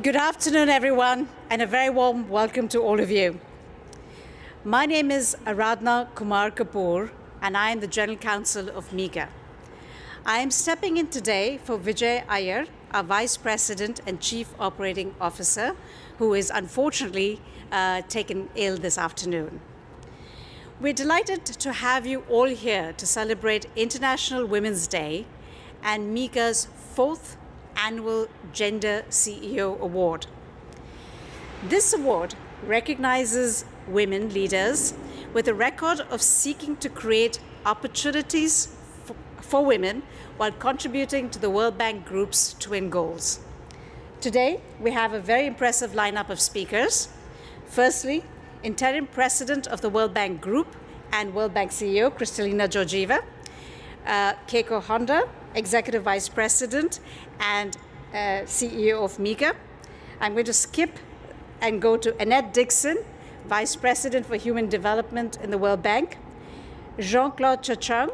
Good afternoon, everyone, and a very warm welcome to all of you. My name is Aradhna Kumar Kapoor, and I am the General Counsel of MIGA. I am stepping in today for Vijay Iyer, our Vice President and Chief Operating Officer, who is unfortunately taken ill this afternoon. We're delighted to have you all here to celebrate International Women's Day and MIGA's 4th Annual Gender CEO Award. This award recognizes women leaders with a record of seeking to create opportunities for women while contributing to the World Bank Group's twin goals. Today, we have a very impressive lineup of speakers. Firstly, Interim President of the World Bank Group and World Bank CEO, Kristalina Georgieva, Keiko Honda, Executive Vice President and CEO of MIGA. I'm going to skip and go to Annette Dixon, Vice President for Human Development in the World Bank, Jean-Claude Chachang,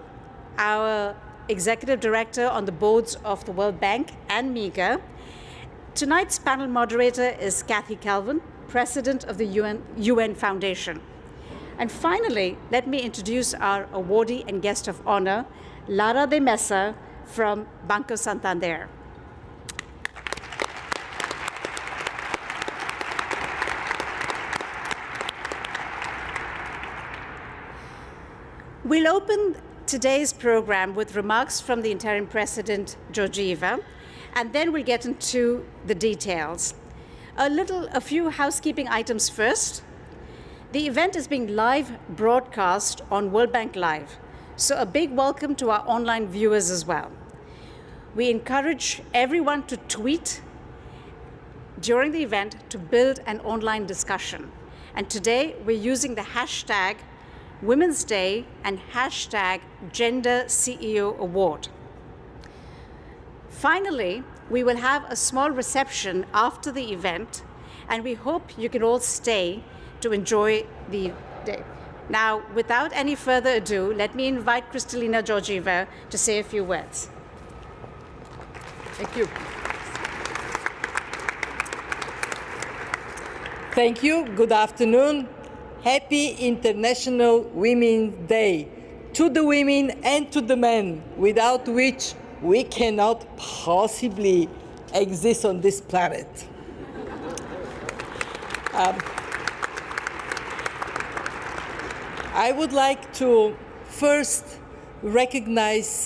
our Executive Director on the boards of the World Bank and MIGA. Tonight's panel moderator is Kathy Calvin, President of the UN Foundation. And finally, let me introduce our awardee and guest of honor, Lara de Mesa from Banco Santander. We'll open today's program with remarks from the Interim President, Georgieva, and then we'll get into the details. A few housekeeping items first. The event is being live broadcast on World Bank Live, so a big welcome to our online viewers as well. We encourage everyone to tweet during the event to build an online discussion. And today we're using the hashtag Women's Day and hashtag Gender CEO Award. Finally, we will have a small reception after the event, and we hope you can all stay to enjoy the day. Now, without any further ado, let me invite Kristalina Georgieva to say a few words. Thank you. Thank you. Good afternoon. Happy International Women's Day to the women and to the men, without which we cannot possibly exist on this planet. I would like to first recognize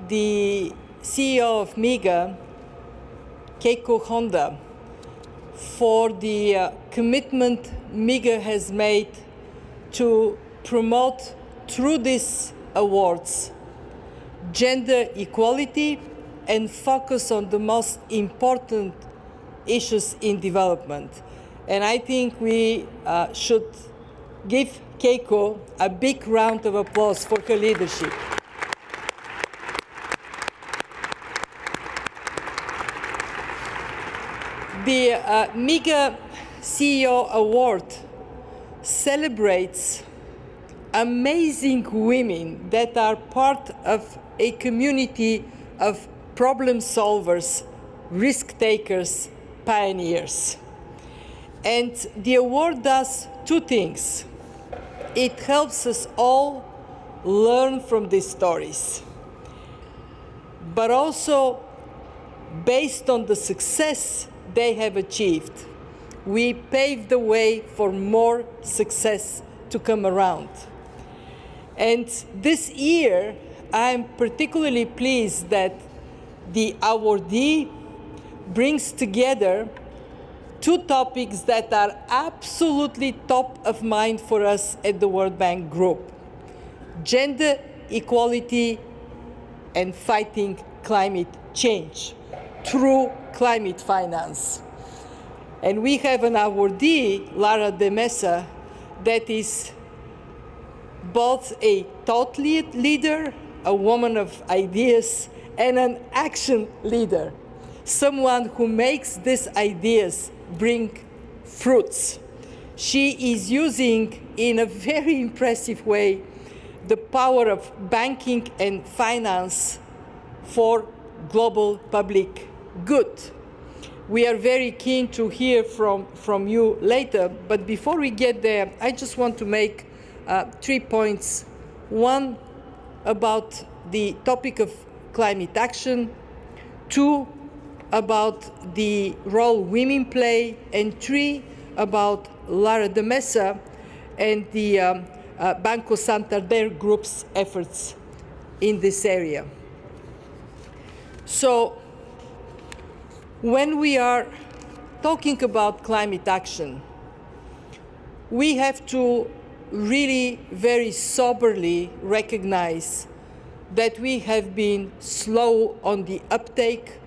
the CEO of MIGA, Keiko Honda, for the commitment MIGA has made to promote through these awards gender equality and focus on the most important issues in development. And I think we should give Keiko a big round of applause for her leadership. The MIGA CEO Award celebrates amazing women that are part of a community of problem solvers, risk takers, pioneers. And the award does two things. It helps us all learn from these stories, but also based on the success they have achieved, we pave the way for more success to come around. And this year, I'm particularly pleased that the awardee brings together two topics that are absolutely top of mind for us at the World Bank Group: gender equality and fighting climate change through climate finance. And we have an awardee, Lara de Mesa, that is both a thought leader, a woman of ideas, and an action leader, someone who makes these ideas bring fruits. She is using, in a very impressive way, the power of banking and finance for global public good. We are very keen to hear from you later, but before we get there, I just want to make 3 points. One, about the topic of climate action. Two, about the role women play. And three, about Lara de Mesa and the Banco Santander Group's efforts in this area. So, when we are talking about climate action, we have to really very soberly recognize that we have been slow on the uptake,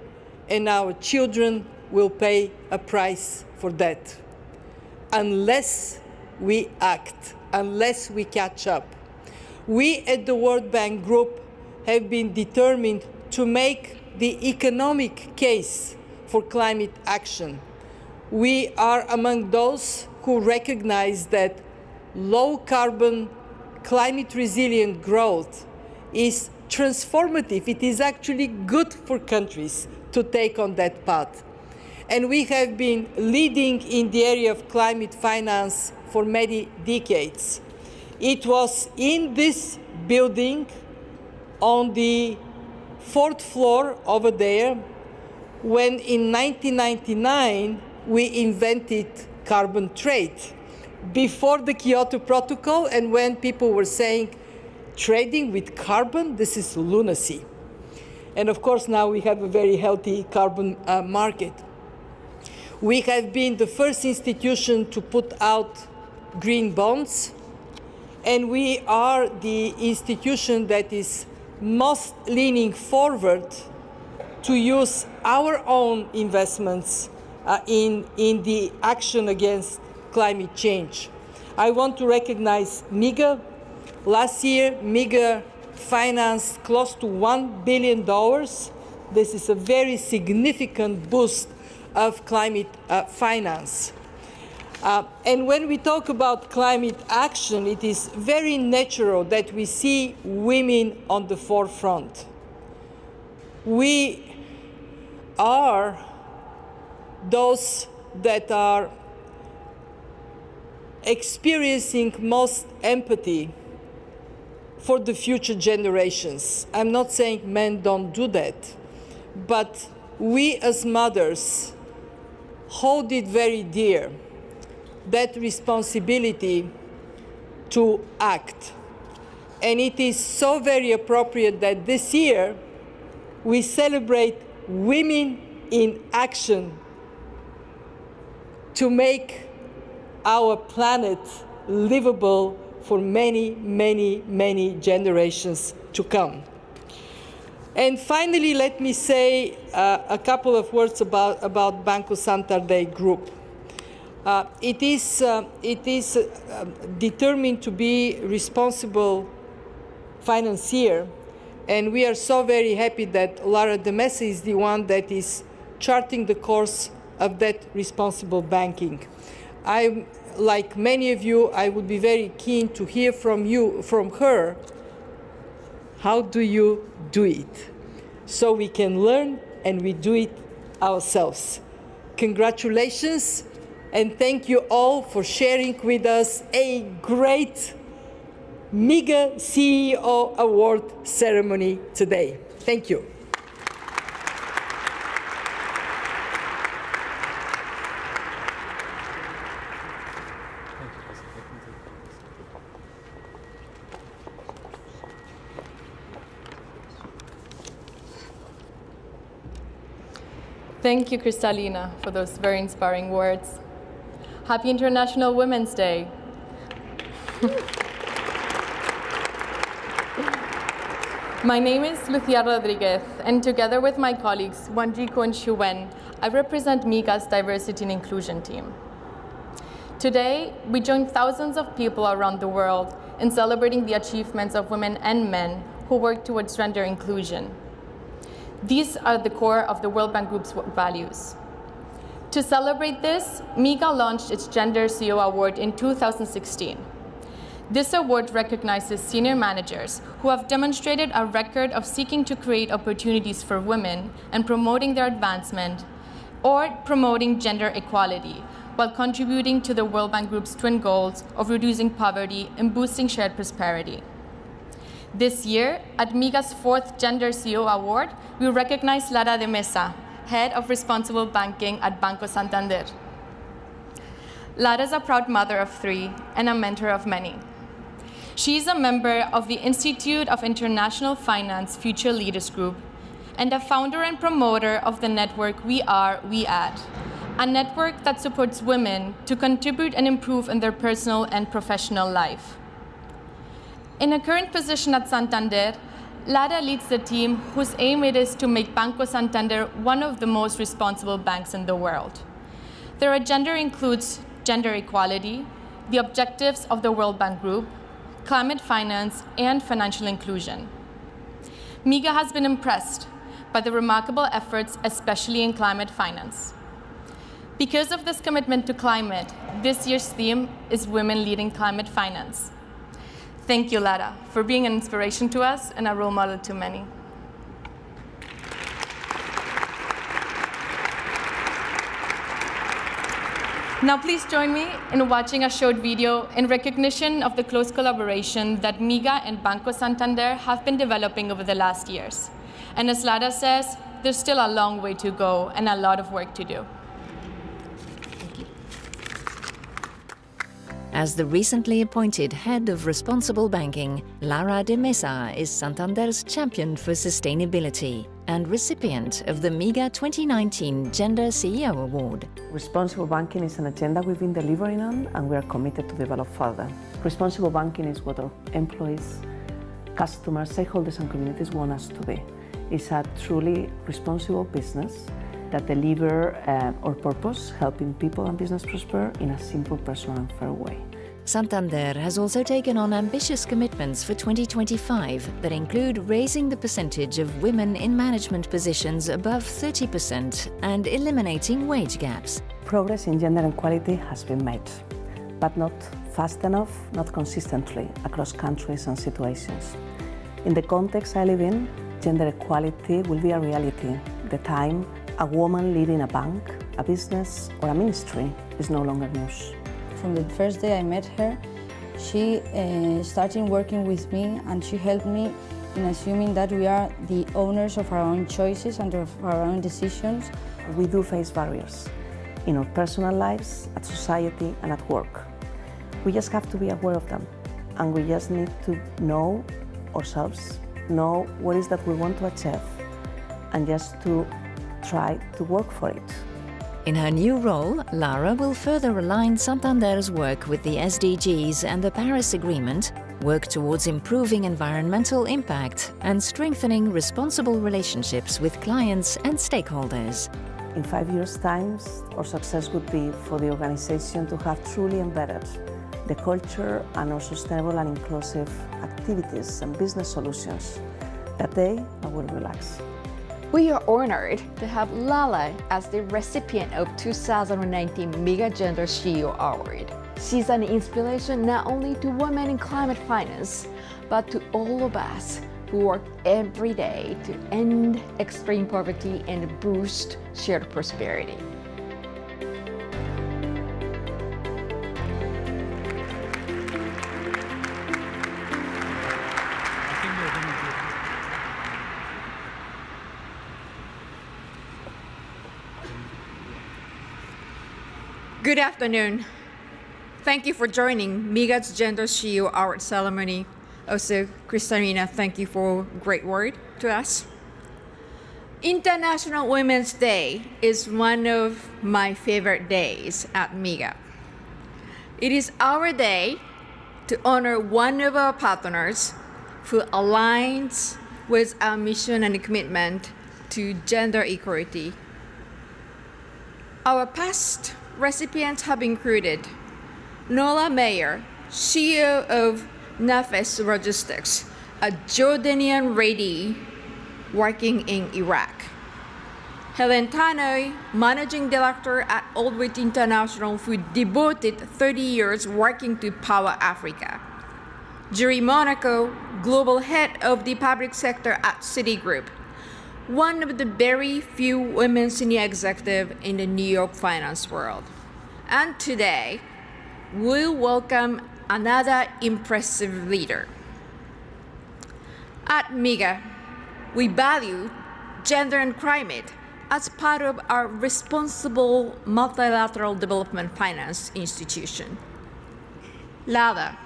and our children will pay a price for that unless we act, unless we catch up. We at the World Bank Group have been determined to make the economic case for climate action. We are among those who recognize that low carbon, climate resilient growth is transformative. It is actually good for countries to take on that path. And we have been leading in the area of climate finance for many decades. It was in this building on the 4th floor over there when in 1999 we invented carbon trade, before the Kyoto Protocol, and when people were saying trading with carbon, this is lunacy. And of course now we have a very healthy carbon market. We have been the first institution to put out green bonds, and we are the institution that is most leaning forward to use our own investments in the action against climate change. I want to recognize MIGA. Last year, MIGA financed close to $1 billion. This is a very significant boost of climate finance. And when we talk about climate action, it is very natural that we see women on the forefront. We are those that are experiencing most empathy for the future generations. I'm not saying men don't do that, but we as mothers hold it very dear, that responsibility to act. And it is so very appropriate that this year we celebrate Women in Action to make our planet livable for many, many, many generations to come. And finally, let me say a couple of words about Banco Santander Group. It is determined to be responsible financier, and we are so very happy that Lara de Mesa is the one that is charting the course of that responsible banking. Like many of you, I would be very keen to hear from her, how do you do it? So we can learn and we do it ourselves. Congratulations, and thank you all for sharing with us a great MIGA CEO Award ceremony today. Thank you. Thank you, Kristalina, for those very inspiring words. Happy International Women's Day. My name is Lucia Rodriguez, and together with my colleagues Wanjiko and Shuwen, I represent MIGA's Diversity and Inclusion team. Today, we join thousands of people around the world in celebrating the achievements of women and men who work towards gender inclusion. These are the core of the World Bank Group's values. To celebrate this, MIGA launched its Gender CEO Award in 2016. This award recognizes senior managers who have demonstrated a record of seeking to create opportunities for women and promoting their advancement or promoting gender equality while contributing to the World Bank Group's twin goals of reducing poverty and boosting shared prosperity. This year, at MIGA's 4th Gender CEO Award, we recognize Lara de Mesa, Head of Responsible Banking at Banco Santander. Lara is a proud mother of 3 and a mentor of many. She is a member of the Institute of International Finance Future Leaders Group and a founder and promoter of the network We Are, We Add, a network that supports women to contribute and improve in their personal and professional life. In her current position at Santander, Lara leads the team whose aim it is to make Banco Santander one of the most responsible banks in the world. Their agenda includes gender equality, the objectives of the World Bank Group, climate finance, and financial inclusion. MIGA has been impressed by the remarkable efforts, especially in climate finance. Because of this commitment to climate, this year's theme is Women Leading Climate Finance. Thank you, Lara, for being an inspiration to us and a role model to many. Now please join me in watching a short video in recognition of the close collaboration that MIGA and Banco Santander have been developing over the last years. And as Lara says, there's still a long way to go and a lot of work to do. As the recently appointed Head of Responsible Banking, Lara de Mesa is Santander's champion for sustainability and recipient of the MIGA 2019 Gender CEO Award. Responsible banking is an agenda we've been delivering on, and we are committed to develop further. Responsible banking is what our employees, customers, stakeholders and communities want us to be. It's a truly responsible business that deliver our purpose, helping people and business prosper in a simple, personal and fair way. Santander has also taken on ambitious commitments for 2025 that include raising the percentage of women in management positions above 30% and eliminating wage gaps. Progress in gender equality has been made, but not fast enough, not consistently across countries and situations. In the context I live in, gender equality will be a reality the time a woman leading a bank, a business or a ministry is no longer news. From the first day I met her, she started working with me and she helped me in assuming that we are the owners of our own choices and of our own decisions. We do face barriers in our personal lives, at society and at work. We just have to be aware of them, and we just need to know ourselves, know what is that we want to achieve, and just to try to work for it. In her new role, Lara will further align Santander's work with the SDGs and the Paris Agreement, work towards improving environmental impact and strengthening responsible relationships with clients and stakeholders. In 5 years' time, our success would be for the organization to have truly embedded the culture and our sustainable and inclusive activities and business solutions. That day, I will relax. We are honored to have Lala as the recipient of 2019 MIGA Gender CEO Award. She's an inspiration not only to women in climate finance, but to all of us who work every day to end extreme poverty and boost shared prosperity. Good afternoon. Thank you for joining MIGA's Gender CEO Award ceremony. Also, Kristalina, thank you for a great word to us. International Women's Day is one of my favorite days at MIGA. It is our day to honor one of our partners who aligns with our mission and commitment to gender equality. Our past recipients have included Nola Mayer, CEO of Nafis Logistics, a Jordanian lady working in Iraq. Helen Tannoy, Managing Director at Aldrich International, who devoted 30 years working to Power Africa. Julie Monaco, Global Head of the Public Sector at Citigroup. one of the very few women senior executive in the New York finance world. And today, we'll welcome another impressive leader. At MIGA, we value gender and climate as part of our responsible multilateral development finance institution. Lala,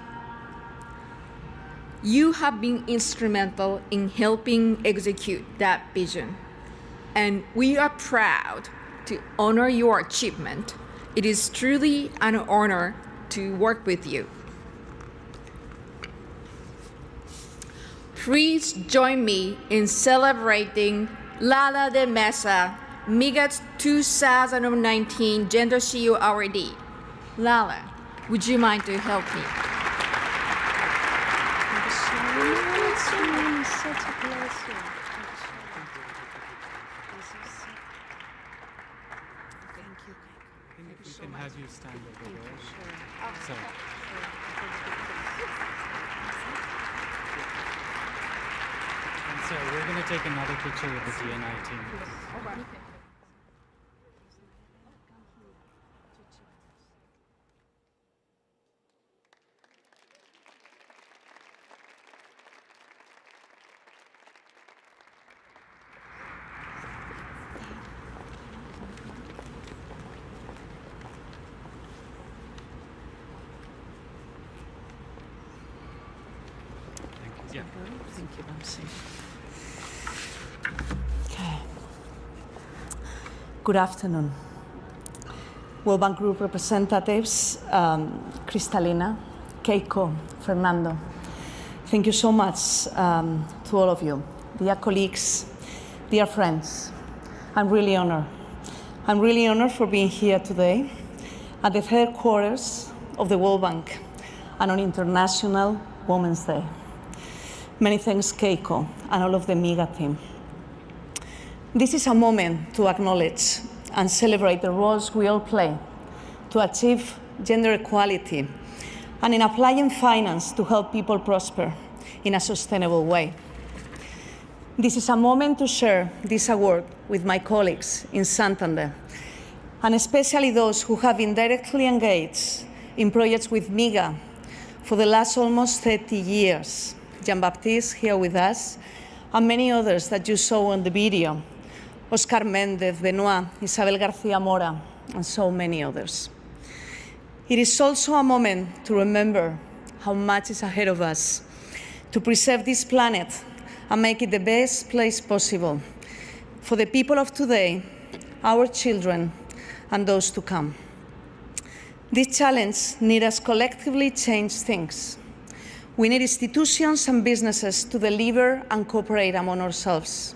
you have been instrumental in helping execute that vision, and we are proud to honor your achievement. It is truly an honor to work with you. Please join me in celebrating Lala de Mesa, MIGA's 2019 Gender CEO Awardee. Lala, would you mind to help me? We can have you stand over there. So. And so we're going to take another picture with the DNI team. Yeah. Thank you, Nancy. Okay. Good afternoon. World Bank Group representatives, Kristalina, Keiko, Fernando. Thank you so much to all of you. Dear colleagues, dear friends, I'm really honored. I'm really honored for being here today at the headquarters of the World Bank and on International Women's Day. Many thanks, Keiko, and all of the MIGA team. This is a moment to acknowledge and celebrate the roles we all play to achieve gender equality and in applying finance to help people prosper in a sustainable way. This is a moment to share this award with my colleagues in Santander, and especially those who have been directly engaged in projects with MIGA for the last almost 30 years. Jean-Baptiste here with us, and many others that you saw on the video. Oscar Mendez, Benoit, Isabel García Mora, and so many others. It is also a moment to remember how much is ahead of us, to preserve this planet and make it the best place possible for the people of today, our children, and those to come. This challenge needs us collectively change things. We need institutions and businesses to deliver and cooperate among ourselves.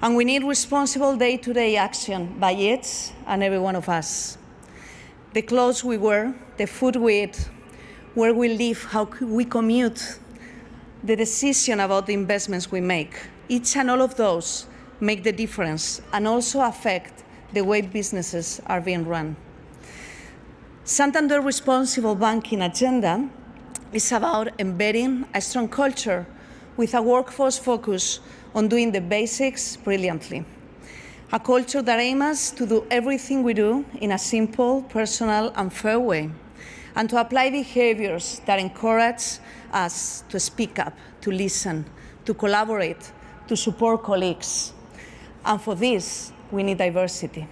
And we need responsible day-to-day action by each and every one of us. The clothes we wear, the food we eat, where we live, how we commute, the decision about the investments we make, each and all of those make the difference and also affect the way businesses are being run. Santander Responsible Banking Agenda is about embedding a strong culture with a workforce focus on doing the basics brilliantly. A culture that aims to do everything we do in a simple, personal, and fair way, and to apply behaviors that encourage us to speak up, to listen, to collaborate, to support colleagues. And for this, we need diversity.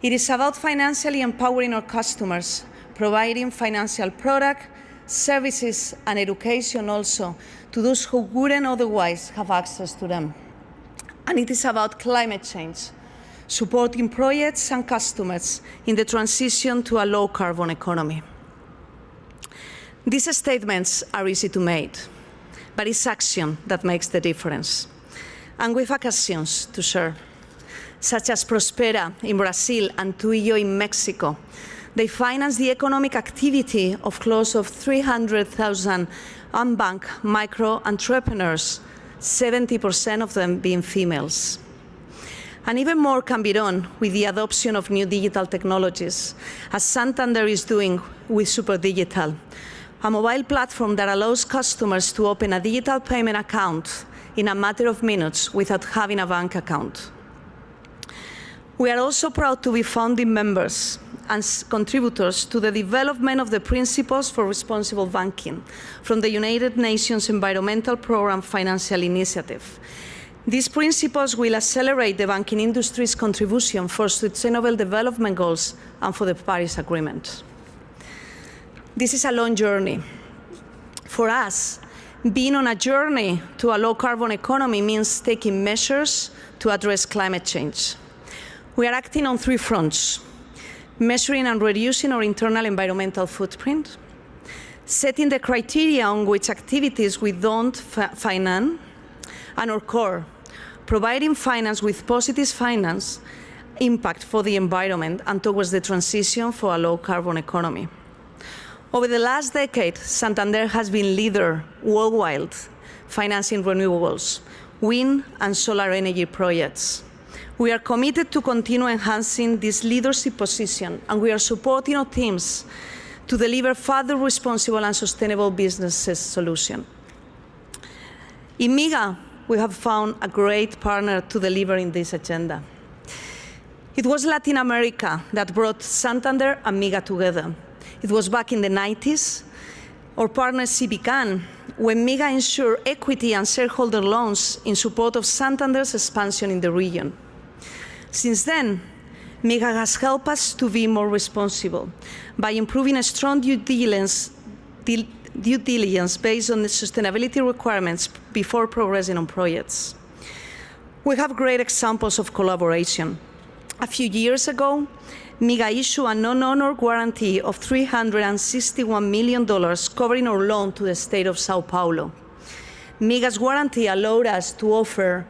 It is about financially empowering our customers, providing financial products, services, and education also to those who wouldn't otherwise have access to them. And it is about climate change, supporting projects and customers in the transition to a low-carbon economy. These statements are easy to make, but it's action that makes the difference. And we have occasions to share, such as Prospera in Brazil and Tuyo in Mexico. They finance the economic activity of close to 300,000 unbanked micro-entrepreneurs, 70% of them being females. And even more can be done with the adoption of new digital technologies, as Santander is doing with Super Digital, a mobile platform that allows customers to open a digital payment account in a matter of minutes without having a bank account. We are also proud to be founding members and contributors to the development of the Principles for Responsible Banking from the United Nations Environmental Programme Financial Initiative. These principles will accelerate the banking industry's contribution for Sustainable Development Goals and for the Paris Agreement. This is a long journey. For us, being on a journey to a low-carbon economy means taking measures to address climate change. We are acting on 3 fronts: measuring and reducing our internal environmental footprint, setting the criteria on which activities we don't finance, and our core, providing finance with positive finance impact for the environment and towards the transition for a low-carbon economy. Over the last decade, Santander has been leader worldwide financing renewables, wind and solar energy projects. We are committed to continue enhancing this leadership position, and we are supporting our teams to deliver further responsible and sustainable business solutions. In MIGA, we have found a great partner to deliver in this agenda. It was Latin America that brought Santander and MIGA together. It was back in the 90s. Our partnership began when MIGA ensured equity and shareholder loans in support of Santander's expansion in the region. Since then, MIGA has helped us to be more responsible by improving a strong due diligence based on the sustainability requirements before progressing on projects. We have great examples of collaboration. A few years ago, MIGA issued a non-honor guarantee of $361 million covering our loan to the state of Sao Paulo. MIGA's guarantee allowed us to offer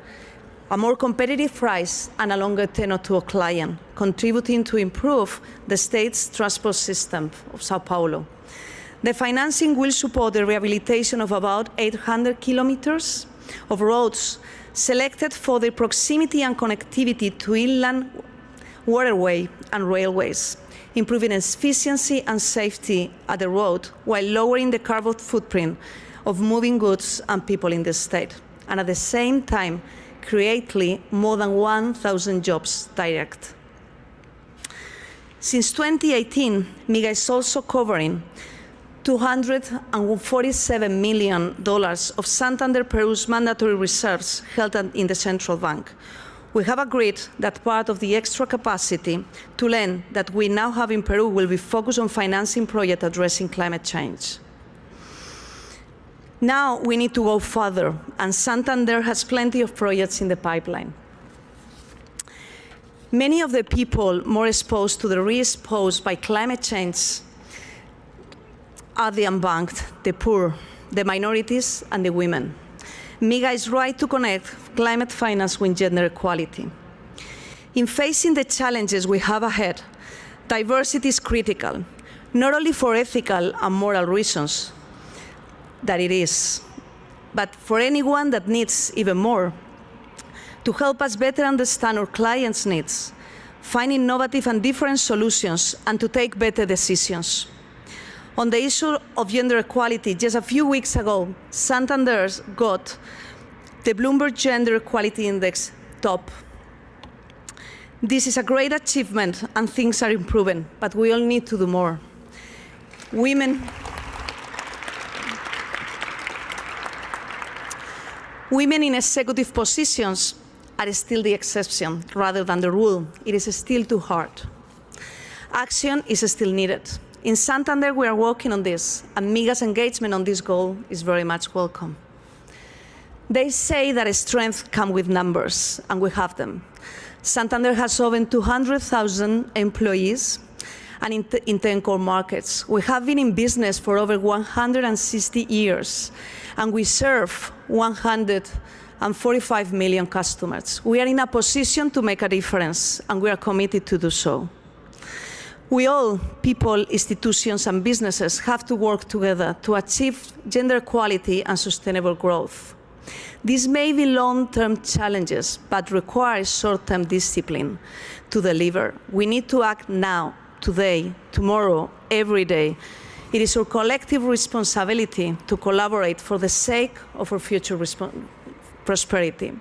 a more competitive price and a longer tenure to a client, contributing to improve the state's transport system of Sao Paulo. The financing will support the rehabilitation of about 800 kilometers of roads selected for their proximity and connectivity to inland waterway and railways, improving efficiency and safety at the road while lowering the carbon footprint of moving goods and people in the state, and at the same time create more than 1,000 jobs direct. Since 2018, MIGA is also covering $247 million of Santander Peru's mandatory reserves held in the central bank. We have agreed that part of the extra capacity to lend that we now have in Peru will be focused on financing projects addressing climate change. Now we need to go further, and Santander has plenty of projects in the pipeline. Many of the people more exposed to the risks posed by climate change are the unbanked, the poor, the minorities, and the women. MIGA is right to connect climate finance with gender equality. In facing the challenges we have ahead, diversity is critical, not only for ethical and moral reasons that it is, but for anyone that needs even more, to help us better understand our clients' needs, find innovative and different solutions, and to take better decisions. On the issue of gender equality, just a few weeks ago, Santander got the Bloomberg Gender Equality Index top. This is a great achievement, and things are improving, but we all need to do more. Women in executive positions are still the exception rather than the rule. It is still too hard. Action is still needed. In Santander, we are working on this, and MIGA's engagement on this goal is very much welcome. They say that strength comes with numbers, and we have them. Santander has over 200,000 employees and in 10 core markets. We have been in business for over 160 years, and we serve 145 million customers. We are in a position to make a difference, and we are committed to do so. We all, people, institutions, and businesses, have to work together to achieve gender equality and sustainable growth. These may be long-term challenges, but require short-term discipline to deliver. We need to act now, today, tomorrow, every day, It is our collective responsibility to collaborate for the sake of our future prosperity.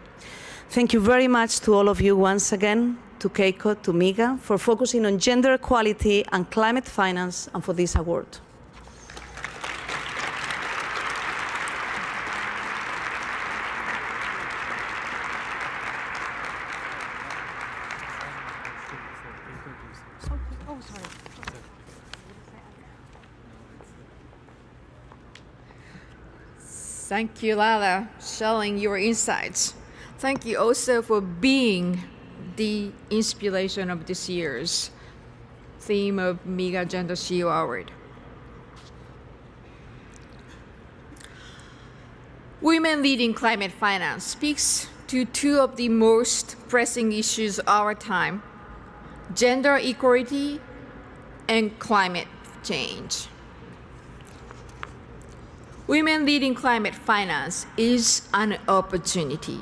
Thank you very much to all of you once again, to Keiko, to MIGA, for focusing on gender equality and climate finance, and for this award. Thank you, Lala, sharing your insights. Thank you also for being the inspiration of this year's theme of MIGA Gender CEO Award. Women Leading Climate Finance speaks to two of the most pressing issues of our time: gender equality and climate change. Women Leading Climate Finance is an opportunity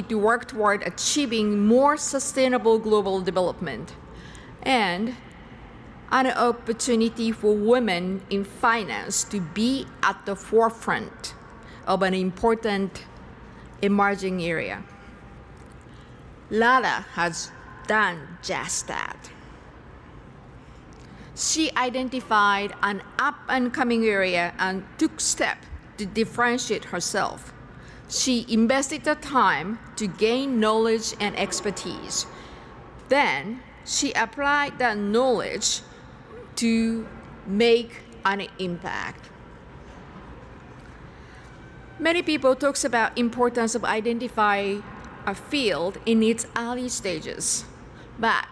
to work toward achieving more sustainable global development, and an opportunity for women in finance to be at the forefront of an important emerging area. Lala has done just that. She identified an up-and-coming area and took steps to differentiate herself. She invested the time to gain knowledge and expertise. Then she applied that knowledge to make an impact. Many people talk about importance of identifying a field in its early stages, but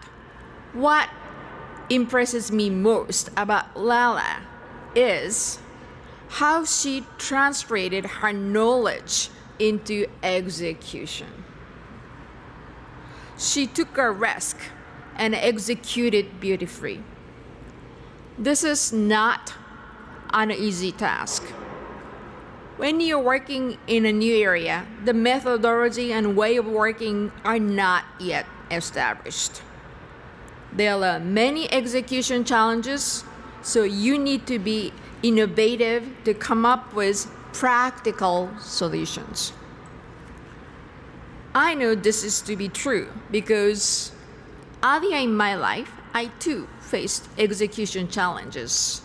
what impresses me most about Lala is how she translated her knowledge into execution. She took a risk and executed beautifully. This is not an easy task. When you're working in a new area, the methodology and way of working are not yet established. There are many execution challenges, so you need to be innovative to come up with practical solutions. I know this is to be true because earlier in my life, I too faced execution challenges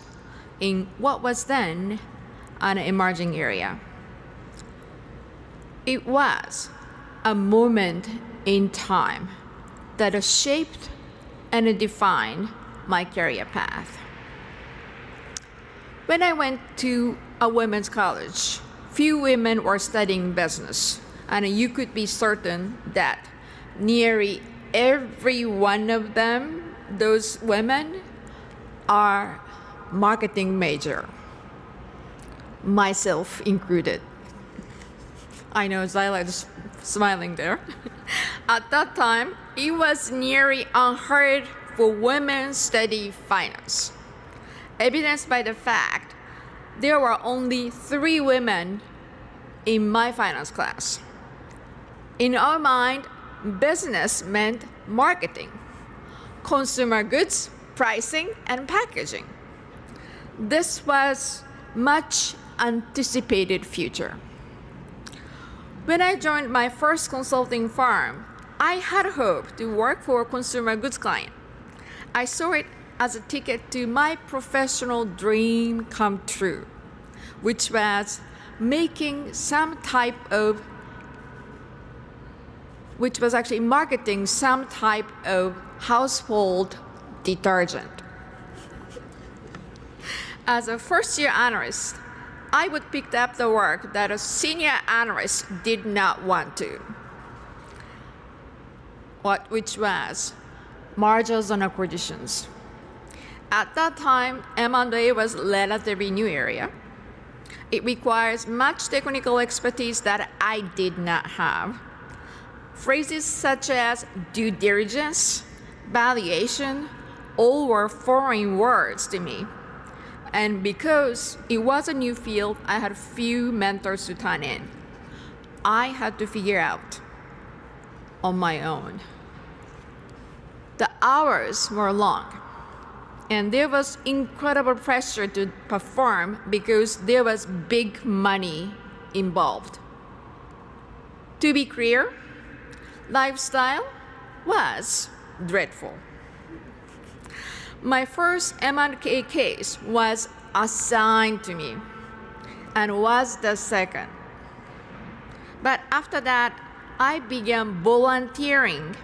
in what was then an emerging area. It was a moment in time that shaped and defined my career path. When I went to a women's college, few women were studying business, and you could be certain that nearly every one of them, those women, are marketing major, myself included. I know Zyla is smiling there. At that time, it was nearly unheard for women to study finance, evidenced by the fact there were only 3 women in my finance class. In our mind, business meant marketing, consumer goods, pricing, and packaging. This was much anticipated future. When I joined my first consulting firm, I had hoped to work for a consumer goods client. I saw it as a ticket to my professional dream come true, which was marketing some type of household detergent. As a first-year analyst, I would pick up the work that a senior analyst did not want to, which was mergers and acquisitions. At that time, M&A was a relatively new area. It requires much technical expertise that I did not have. Phrases such as due diligence, valuation, all were foreign words to me. And because it was a new field, I had few mentors to turn in. I had to figure out on my own. The hours were long. and there was incredible pressure to perform because there was big money involved. To be clear, lifestyle was dreadful. My first M&A case was assigned to me and was the second. But after that, I began volunteering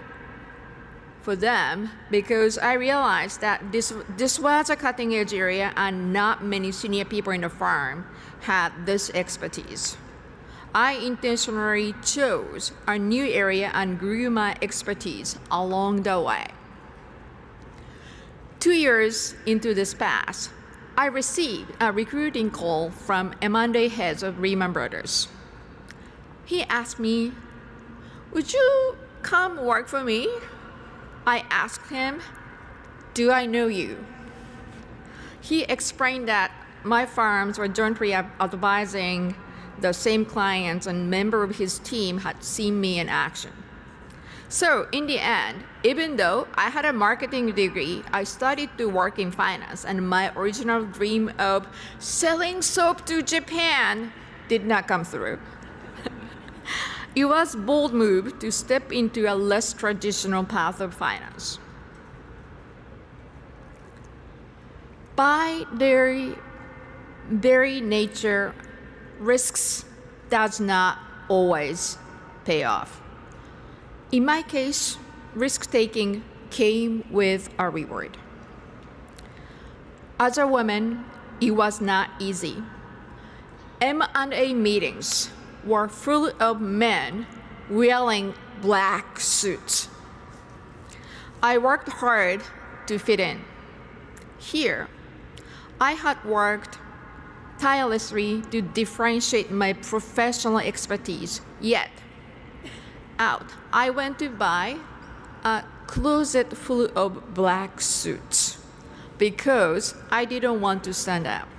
for them because I realized that this was a cutting edge area and not many senior people in the firm had this expertise. I intentionally chose a new area and grew my expertise along the way. 2 years into this path, I received a recruiting call from M&A heads of Lehman Brothers. He asked me, "Would you come work for me?" I asked him, "Do I know you?" He explained that my firms were jointly advising the same clients, and a member of his team had seen me in action. So in the end, even though I had a marketing degree, I started to work in finance, and my original dream of selling soap to Japan did not come through. It was a bold move to step into a less traditional path of finance. By their very nature, risks does not always pay off. In my case, risk-taking came with a reward. As a woman, it was not easy. M&A meetings were full of men wearing black suits. I worked hard to fit in. Here, I had worked tirelessly to differentiate my professional expertise, yet out, I went to buy a closet full of black suits because I didn't want to stand out.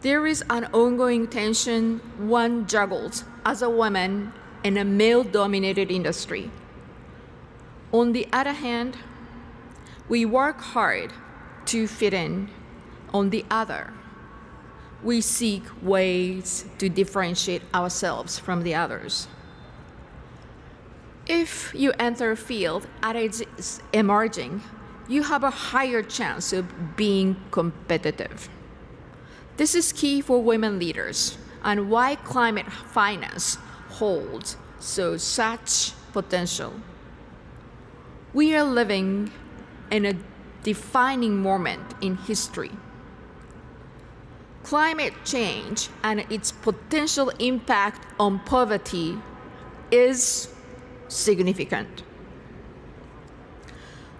There is an ongoing tension one juggles as a woman in a male-dominated industry. On the other hand, we work hard to fit in. On the other, we seek ways to differentiate ourselves from the others. If you enter a field as it is emerging, you have a higher chance of being competitive. This is key for women leaders and why climate finance holds such potential. We are living in a defining moment in history. Climate change and its potential impact on poverty is significant.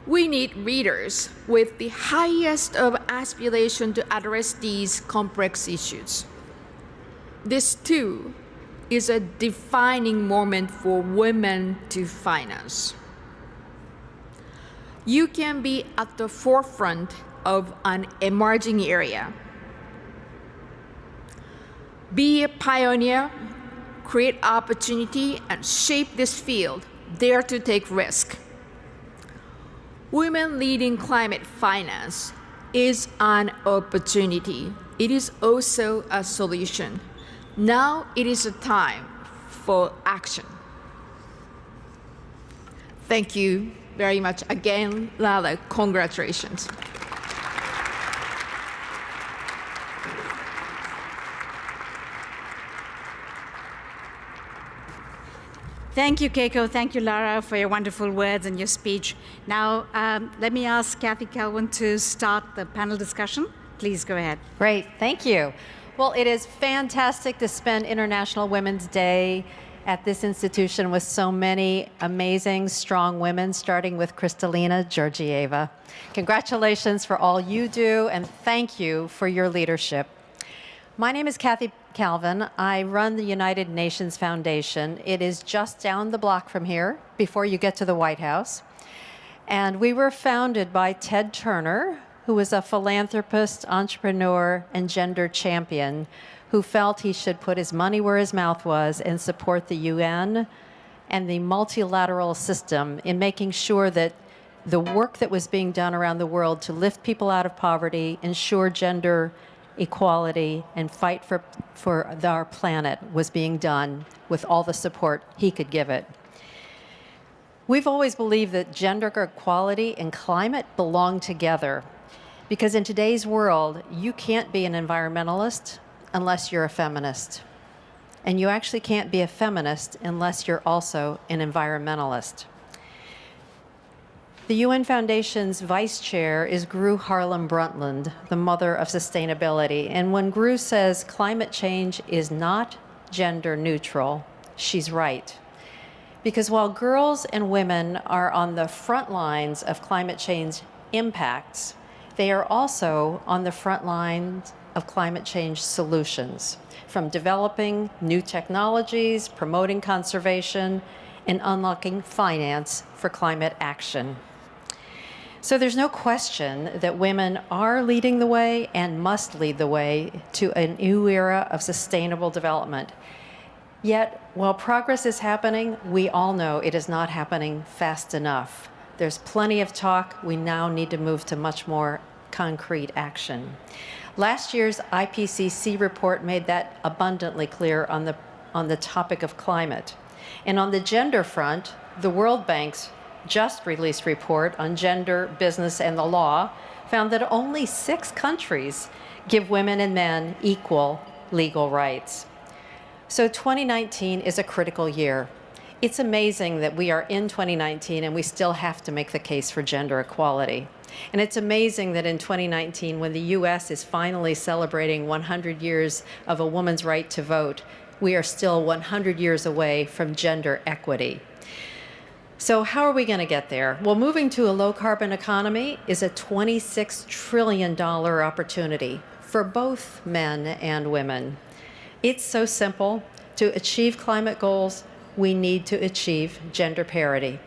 We need leaders with the highest of aspiration to address these complex issues. This too is a defining moment for women to finance. You can be at the forefront of an emerging area. Be a pioneer, create opportunity, and shape this field. Dare to take risk. Women leading climate finance is an opportunity. It is also a solution. Now it is a time for action. Thank you very much again, Lala. Congratulations. Thank you, Keiko. Thank you, Lara, for your wonderful words and your speech. Now, let me ask Kathy Kelvin to start the panel discussion. Please go ahead. Great, thank you. Well, it is fantastic to spend International Women's Day at this institution with so many amazing, strong women, starting with Kristalina Georgieva. Congratulations for all you do, and thank you for your leadership. My name is Kathy Calvin. I run the United Nations Foundation. It is just down the block from here before you get to the White House. And we were founded by Ted Turner, who was a philanthropist, entrepreneur, and gender champion who felt he should put his money where his mouth was and support the UN and the multilateral system in making sure that the work that was being done around the world to lift people out of poverty, ensure gender equality, and fight for our planet was being done with all the support he could give it. We've always believed that gender equality and climate belong together, because in today's world, you can't be an environmentalist unless you're a feminist. And you actually can't be a feminist unless you're also an environmentalist. The UN Foundation's vice chair is Gru Harlem Brundtland, the mother of sustainability. And when Gru says climate change is not gender neutral, she's right. Because while girls and women are on the front lines of climate change impacts, they are also on the front lines of climate change solutions, from developing new technologies, promoting conservation, and unlocking finance for climate action. So there's no question that women are leading the way and must lead the way to a new era of sustainable development. Yet, while progress is happening, we all know it is not happening fast enough. There's plenty of talk. We now need to move to much more concrete action. Last year's IPCC report made that abundantly clear on the topic of climate. And on the gender front, the World Bank's just released report on gender, business, and the law found that only 6 countries give women and men equal legal rights. So 2019 is a critical year. It's amazing that we are in 2019 and we still have to make the case for gender equality. And it's amazing that in 2019, when the US is finally celebrating 100 years of a woman's right to vote, we are still 100 years away from gender equity. So how are we going to get there? Well, moving to a low-carbon economy is a $26 trillion opportunity for both men and women. It's so simple. To achieve climate goals, we need to achieve gender parity.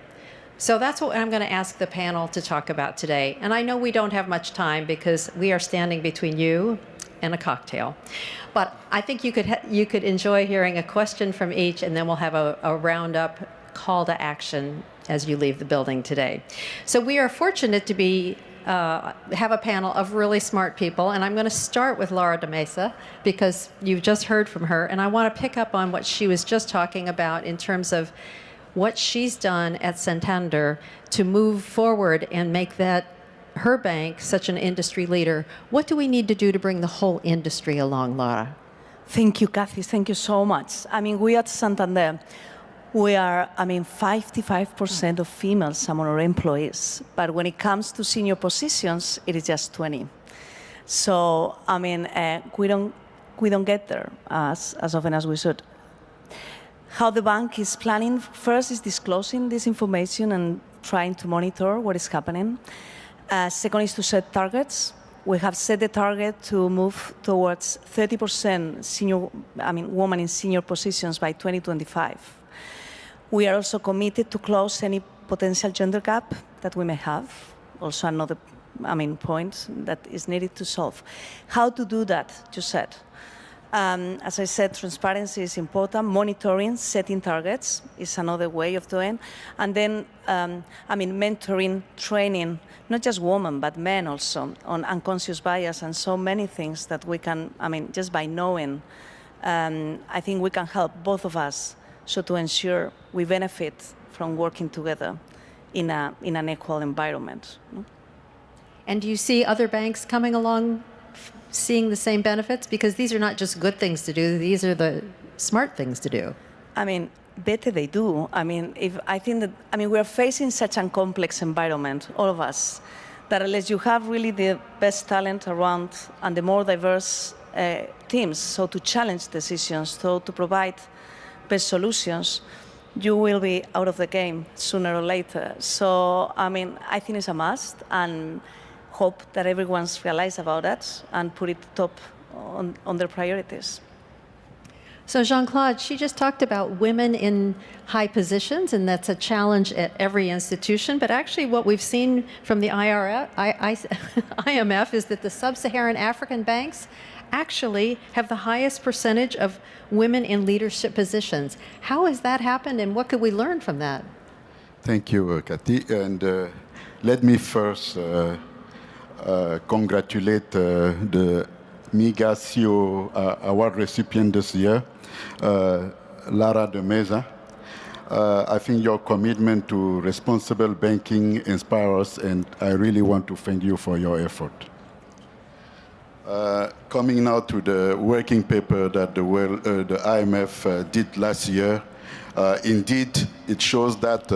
So that's what I'm going to ask the panel to talk about today. And I know we don't have much time because we are standing between you and a cocktail. But I think you could enjoy hearing a question from each, and then we'll have a roundup call to action as you leave the building today. So we are fortunate to have a panel of really smart people, and I'm going to start with Laura de Mesa because you've just heard from her, and I want to pick up on what she was just talking about in terms of what she's done at Santander to move forward and make her bank such an industry leader. What do we need to do to bring the whole industry along, Laura? Thank you, Kathy. Thank you so much. We at Santander, we are, 55% of females among our employees, but when it comes to senior positions, it is just 20. So, we don't get there as often as we should. How the bank is planning, first is disclosing this information and trying to monitor what is happening. Second is to set targets. We have set the target to move towards 30% women in senior positions by 2025. We are also committed to close any potential gender gap that we may have. Also another point that is needed to solve. How to do that, you said. As I said, transparency is important. Monitoring, setting targets is another way of doing. And then, mentoring, training, not just women, but men also, on unconscious bias and so many things that we can, just by knowing, I think we can help both of us so to ensure we benefit from working together in an equal environment. And do you see other banks coming along seeing the same benefits? Because these are not just good things to do, these are the smart things to do. Better they do. We are facing such a complex environment, all of us, that unless you have really the best talent around and the more diverse teams, so to challenge decisions, so to provide best solutions, you will be out of the game sooner or later. So, I think it's a must, and hope that everyone's realized about that and put it top on their priorities. So Jean-Claude, she just talked about women in high positions, and that's a challenge at every institution. But actually what we've seen from the IMF is that the sub-Saharan African banks actually have the highest percentage of women in leadership positions. How has that happened, and what could we learn from that? Thank you, Kathy. And let me first congratulate the MIGA CEO award recipient this year, Lara de Meza. I think your commitment to responsible banking inspires us, and I really want to thank you for your effort. Coming now to the working paper that the IMF did last year, indeed, it shows that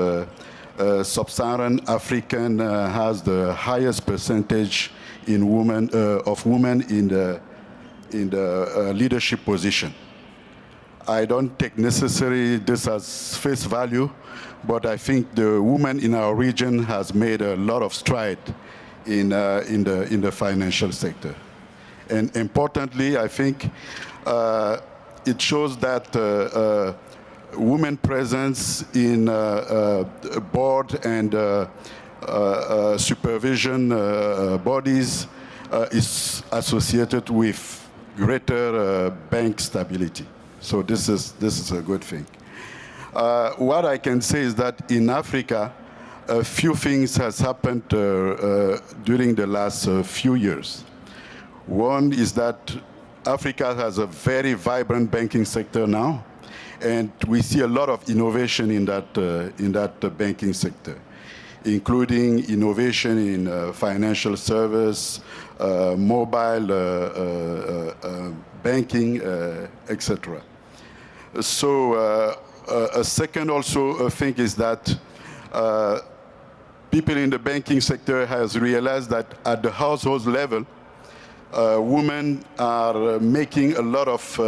sub-Saharan African has the highest percentage of women in the leadership position. I don't take necessarily this as face value, but I think the women in our region has made a lot of stride in the financial sector. And importantly, I think it shows that women presence in board and supervision bodies is associated with greater bank stability. So this is a good thing. What I can say is that in Africa, a few things has happened during the last few years. One is that Africa has a very vibrant banking sector now, and we see a lot of innovation in that banking sector, including innovation in financial service, mobile banking, etc. So a second also thing is that people in the banking sector has realized that at the household level, women are making a lot of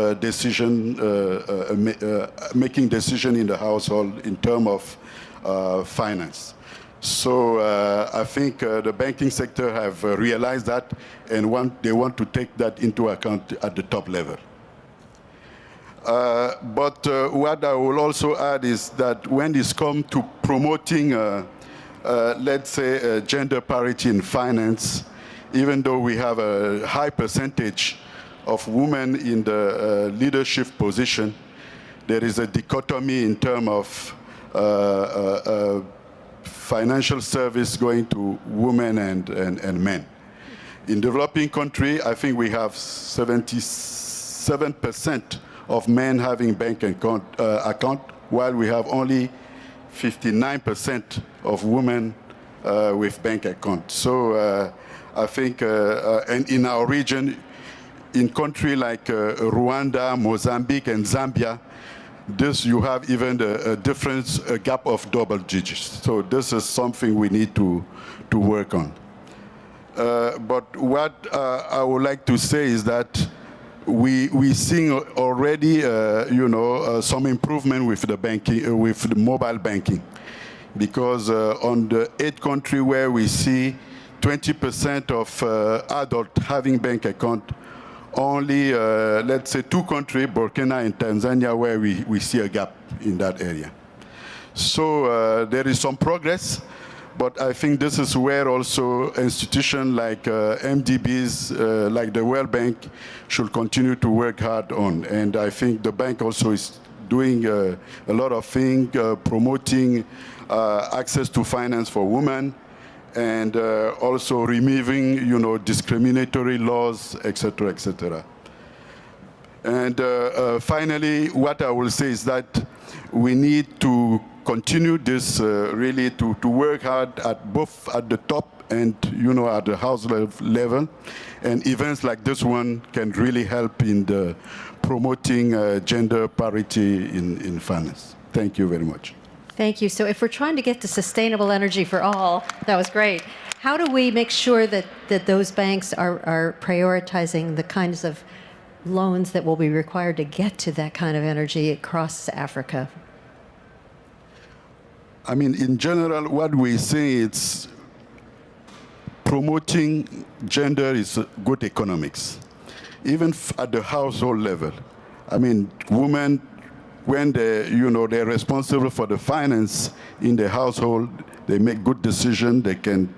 making decision in the household in terms of finance. So I think the banking sector have realized that, and they want to take that into account at the top level. But what I will also add is that when it comes to promoting, let's say, gender parity in finance, even though we have a high percentage of women in the leadership position, there is a dichotomy in terms of financial service going to women and men. In developing countries, I think we have 77% of men having bank account, while we have only 59% of women with bank account. So I think, and in our region, in countries like Rwanda, Mozambique, and Zambia, you have even a difference, a gap of double digits. So this is something we need to work on. But what I would like to say is that we see already, some improvement with the banking, with the mobile banking, because on the 8 countries where we see 20% of adults having bank account, only, let's say, 2 countries, Burkina and Tanzania, where we see a gap in that area. So there is some progress, but I think this is where also institutions like MDBs, like the World Bank, should continue to work hard on. And I think the bank also is doing a lot of things, promoting access to finance for women, and also removing, discriminatory laws, etc., etc. And finally, what I will say is that we need to continue this, really to work hard at both at the top and, at the house level. And events like this one can really help in the promoting gender parity in finance. Thank you very much. Thank you. So if we're trying to get to sustainable energy for all, that was great. How do we make sure that those banks are prioritizing the kinds of loans that will be required to get to that kind of energy across Africa? I mean, in general, what we say is promoting gender is good economics, even at the household level. I mean, women, when they're responsible for the finance in the household, they make good decisions. They can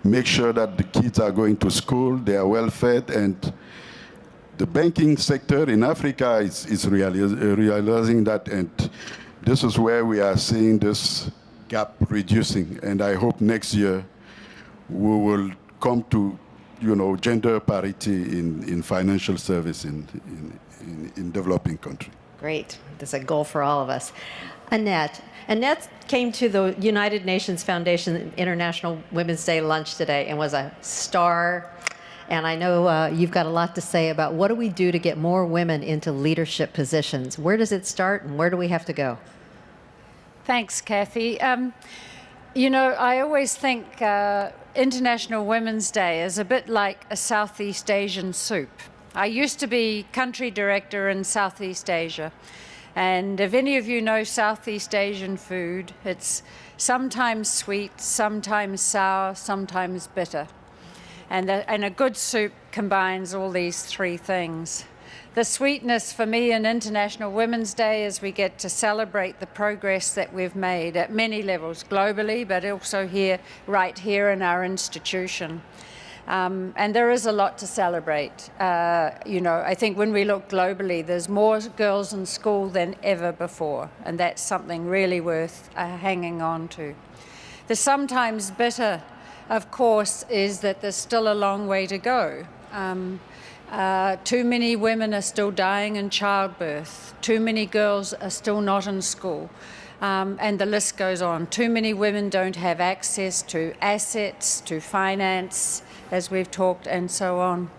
make sure that the kids are going to school, they are well fed, and the banking sector in Africa is realizing that, and this is where we are seeing this gap reducing. And I hope next year we will come to, gender parity in financial service in developing countries. Great. That's a goal for all of us. Annette. Annette came to the United Nations Foundation International Women's Day lunch today and was a star. And I know you've got a lot to say about what do we do to get more women into leadership positions. Where does it start and where do we have to go? Thanks, Kathy. I always think International Women's Day is a bit like a Southeast Asian soup. I used to be country director in Southeast Asia. And if any of you know Southeast Asian food, it's sometimes sweet, sometimes sour, sometimes bitter. And a good soup combines all these three things. The sweetness for me in International Women's Day is we get to celebrate the progress that we've made at many levels globally, but also right here in our institution. And there is a lot to celebrate. I think when we look globally, there's more girls in school than ever before, and that's something really worth hanging on to. The sometimes bitter, of course, is that there's still a long way to go. Too many women are still dying in childbirth. Too many girls are still not in school. And the list goes on. Too many women don't have access to assets, to finance, as we've talked, and so on.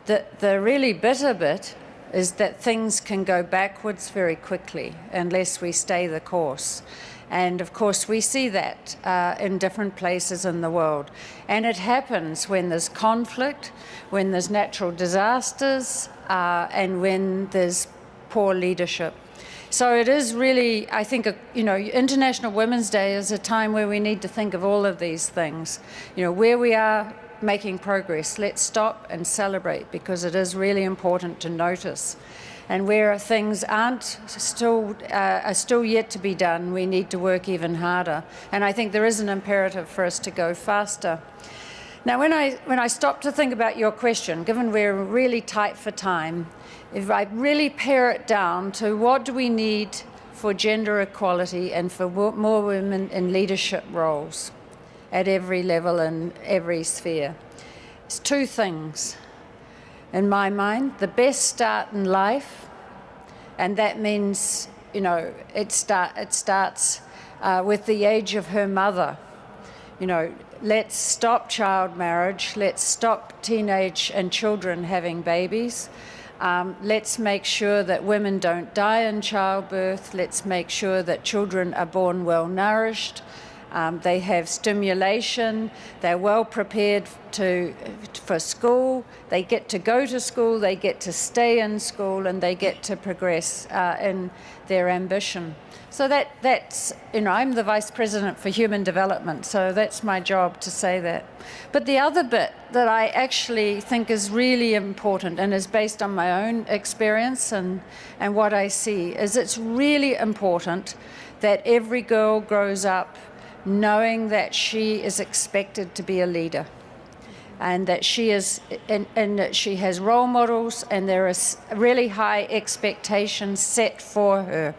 The really bitter bit is that things can go backwards very quickly unless we stay the course. And of course, we see that in different places in the world. And it happens when there's conflict, when there's natural disasters, and when there's poor leadership. So it is really, I think, International Women's Day is a time where we need to think of all of these things. Where we are making progress, let's stop and celebrate, because it is really important to notice. And where things are still yet to be done, we need to work even harder. And I think there is an imperative for us to go faster. Now, when I stop to think about your question, given we're really tight for time, if I really pare it down to what do we need for gender equality and for more women in leadership roles at every level and every sphere, it's two things. In my mind, the best start in life, and that means, it starts with the age of her mother. Let's stop child marriage. Let's stop teenage and children having babies. Let's make sure that women don't die in childbirth. Let's make sure that children are born well nourished. They have stimulation. They're well prepared for school. They get to go to school. They get to stay in school, and they get to progress in their ambition. So that's, I'm the Vice President for Human Development, so that's my job to say that. But the other bit that I actually think is really important and is based on my own experience and what I see is it's really important that every girl grows up knowing that she is expected to be a leader, and that she is, and that she has role models, and there is really high expectations set for her.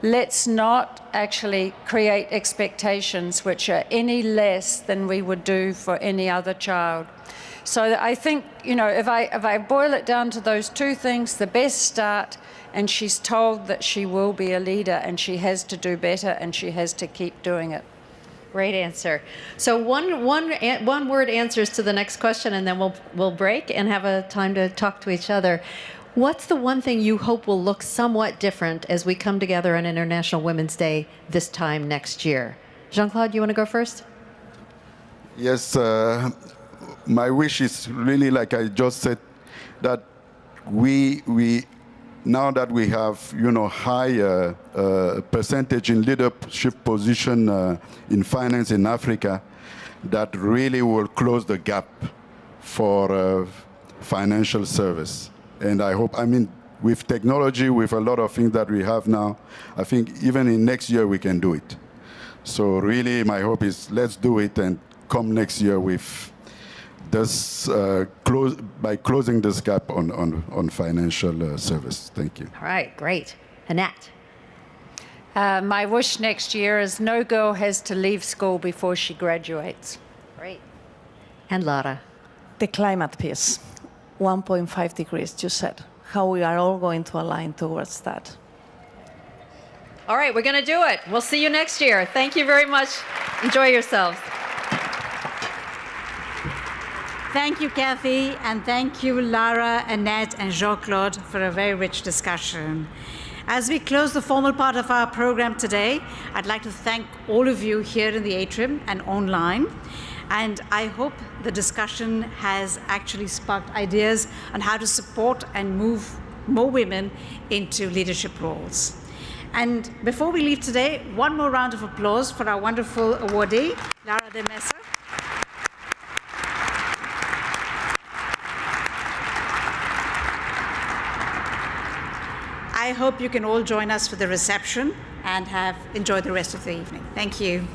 Let's not actually create expectations which are any less than we would do for any other child. So I think, if I boil it down to those two things, the best start, and she's told that she will be a leader, and she has to do better, and she has to keep doing it. Great answer. So one word answers to the next question, and then we'll break and have a time to talk to each other. What's the one thing you hope will look somewhat different as we come together on International Women's Day this time next year? Jean-Claude, you want to go first? Yes, my wish is really, like I just said, that we now that we have, high percentage in leadership position in finance in Africa, that really will close the gap for financial service. And I hope, with technology, with a lot of things that we have now, I think even in next year we can do it. So really, my hope is let's do it and come next year with this by closing this gap on financial service. Thank you. All right, great. Annette. My wish next year is no girl has to leave school before she graduates. Great. And Lara? The climate piece, 1.5 degrees, you said. How we are all going to align towards that. All right, we're going to do it. We'll see you next year. Thank you very much. Enjoy yourselves. Thank you, Kathy, and thank you, Lara, Annette, and Jean-Claude, for a very rich discussion. As we close the formal part of our program today, I'd like to thank all of you here in the atrium and online. And I hope the discussion has actually sparked ideas on how to support and move more women into leadership roles. And before we leave today, one more round of applause for our wonderful awardee, Lara de Mesa. I hope you can all join us for the reception and have enjoyed the rest of the evening. Thank you.